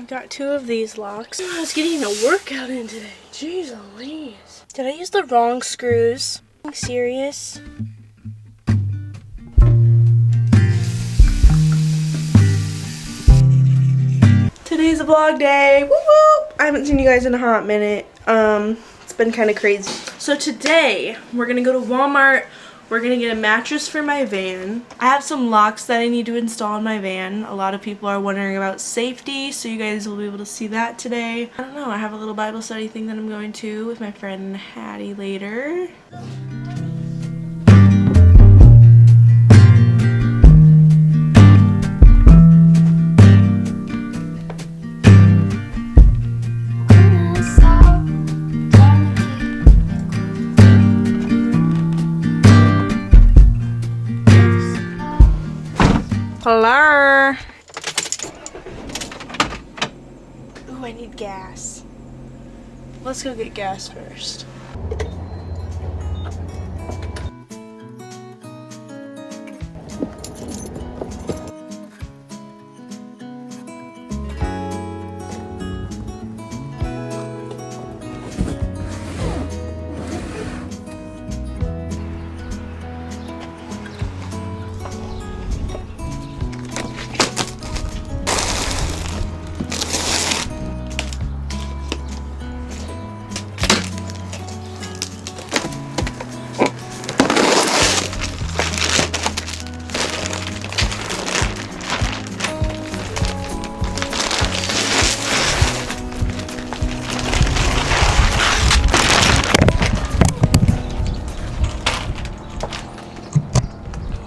I've got 2 of these locks. I was getting a workout in today. Jeez Louise. Did I use the wrong screws? Are you serious? Today's a vlog day. Woo woo! I haven't seen you guys in a hot minute. It's been kind of crazy. So today we're gonna go to Walmart. We're gonna get a mattress for my van. I have some locks that I need to install in my van. A lot of people are wondering about safety, so you guys will be able to see that today. I don't know, I have a little Bible study thing that I'm going to with my friend Hattie later. Hello. Ooh, I need gas. Let's go get gas first.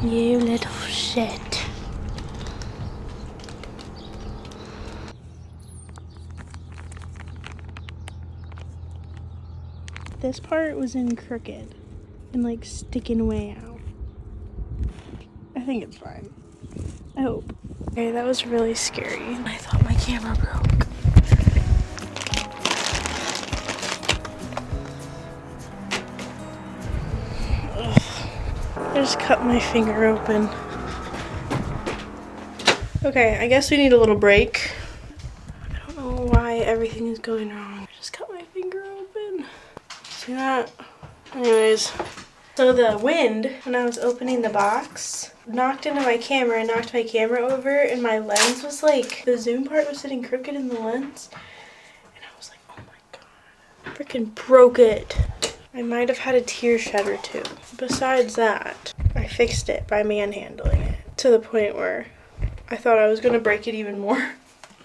You little shit. This part was in crooked and like sticking way out. I think it's fine. I hope. Okay, that was really scary. I thought my camera broke. Ugh. I just cut my finger open. Okay, I guess we need a little break. I don't know why everything is going wrong. I just cut my finger open. See that? Anyways, so the wind, when I was opening the box, knocked into my camera and knocked my camera over, and my lens was like, the zoom part was sitting crooked in the lens. And I was like, oh my god. Freaking broke it. I might have had a tear shed or 2. Besides that, I fixed it by manhandling it to the point where I thought I was going to break it even more.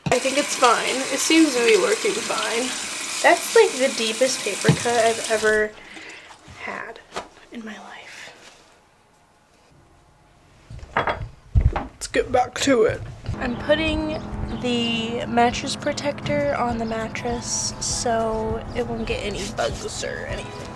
I think it's fine. It seems to be working fine. That's like the deepest paper cut I've ever had in my life. Let's get back to it. I'm putting the mattress protector on the mattress so it won't get any bugs or anything.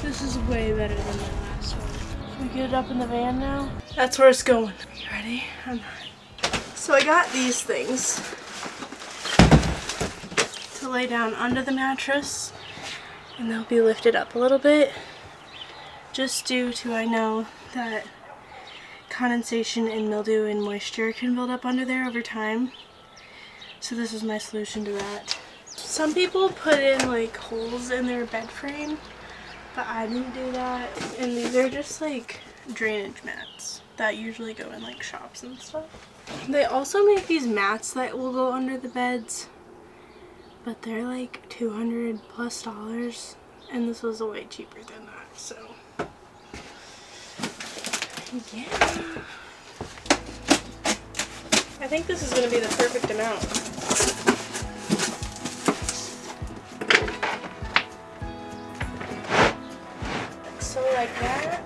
This is way better than the last one. Can we get it up in the van now? That's where it's going. You ready? I'm ready. So I got these things to lay down under the mattress, and they'll be lifted up a little bit, just due to, I know that condensation and mildew and moisture can build up under there over time. So this is my solution to that. Some people put in like holes in their bed frame, but I didn't do that. And these are just like drainage mats that usually go in like shops and stuff. They also make these mats that will go under the beds, but they're like $200 plus, and this was way cheaper than that, so yeah. I think this is going to be the perfect amount. So like that.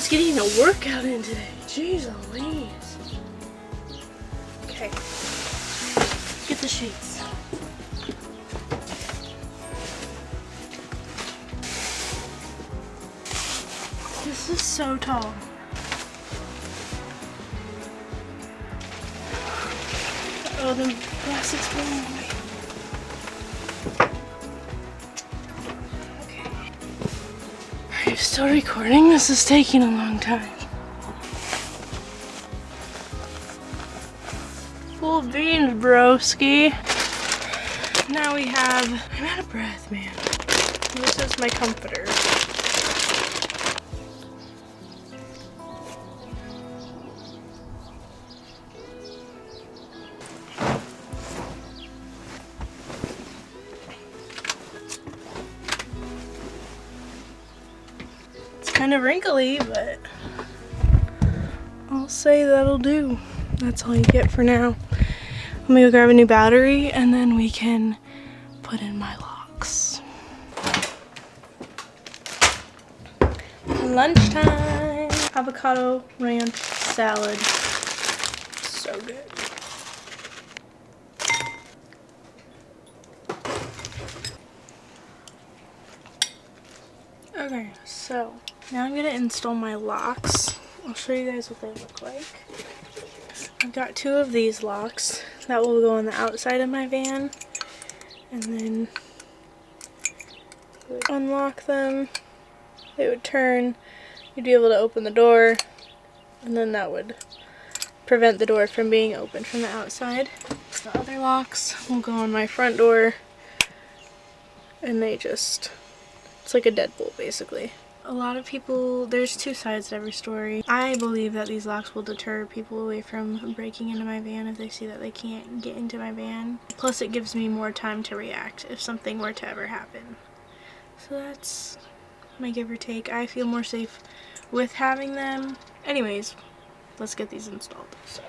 was getting a workout in today. Jeez Louise. Okay. Get the sheets. This is so tall. Oh, the plastic's blowing away. Okay. Are you still recording? This is taking a long time. Full beans, broski. Now we have, I'm out of breath, man. This is my comforter. Kind of wrinkly, but I'll say that'll do. That's all you get for now. I'm gonna go grab a new battery and then we can put in my locks. Lunchtime! Avocado ranch salad. So good. Okay, so now I'm gonna install my locks. I'll show you guys what they look like. I've got two of these locks that will go on the outside of my van, and then unlock them. They would turn. You'd be able to open the door, and then that would prevent the door from being opened from the outside. The other locks will go on my front door, and they just, it's like a deadbolt basically. A lot of people, there's two sides to every story. I believe that these locks will deter people away from breaking into my van if they see that they can't get into my van. Plus it gives me more time to react if something were to ever happen. So that's my give or take. I feel more safe with having them. Anyways, let's get these installed. So.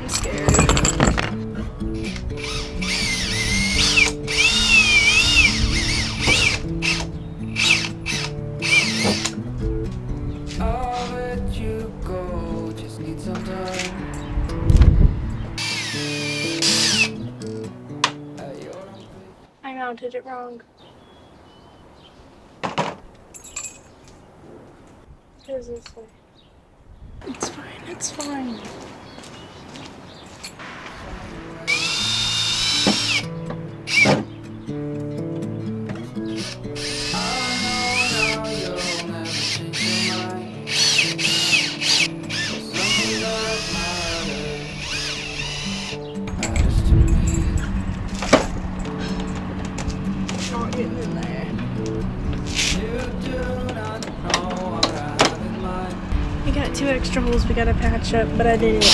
I'm scared. I mounted it wrong. What does this say? It's fine, it's fine. Not getting in there. We got two extra holes we gotta patch up, but I did it.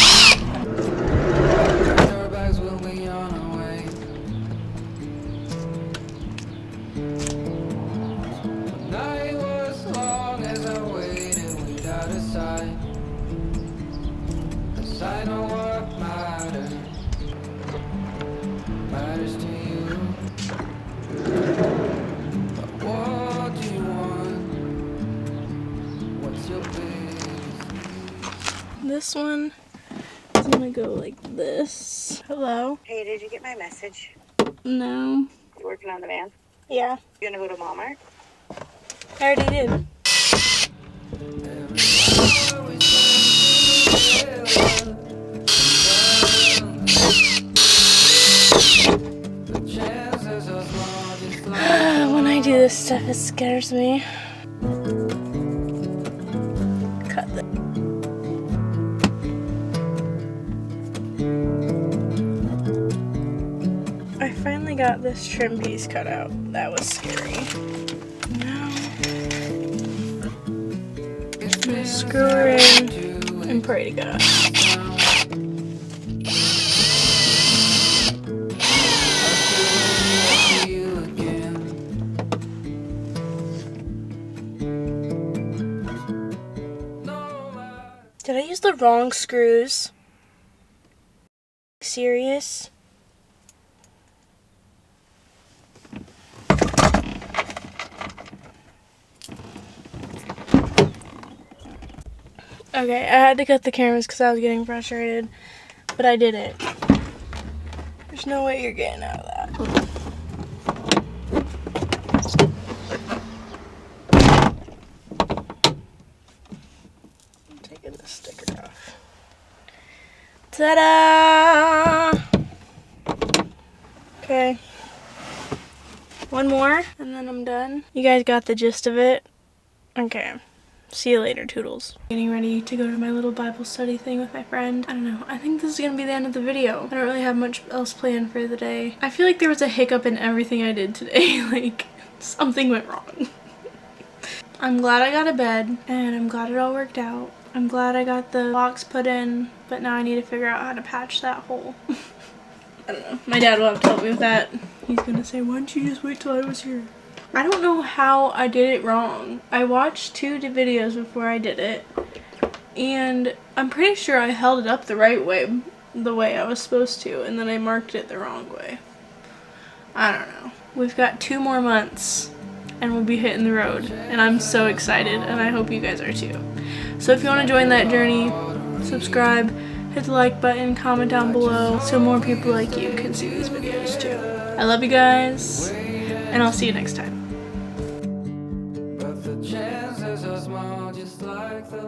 This one is gonna go like this. Hello? Hey, did you get my message? No. You working on the van? Yeah. You gonna go to Walmart? I already did. When I do this stuff, it scares me. Cut the. I finally got this trim piece cut out. That was scary. Now, I'm gonna screw her in and pray to God. Did I use the wrong screws? Serious? Okay, I had to cut the cameras because I was getting frustrated, but I did it. There's no way you're getting out of that. I'm taking the sticker off. Ta-da! Okay. One more, and then I'm done. You guys got the gist of it? Okay. See you later, Toodles. Getting ready to go to my little Bible study thing with my friend. I don't know. I think this is gonna be the end of the video. I don't really have much else planned for the day. I feel like there was a hiccup in everything I did today. Like, something went wrong. I'm glad I got a bed, and I'm glad it all worked out. I'm glad I got the locks put in, but now I need to figure out how to patch that hole. I don't know. My dad will have to help me with that. He's gonna say, why don't you just wait till I was here? I don't know how I did it wrong. I watched 2 videos before I did it, and I'm pretty sure I held it up the right way, the way I was supposed to, and then I marked it the wrong way. I don't know. We've got 2 more months, and we'll be hitting the road, and I'm so excited, and I hope you guys are too. So if you want to join that journey, subscribe, hit the like button, comment down below, so more people like you can see these videos too. I love you guys, and I'll see you next time. But the chances are small, just like the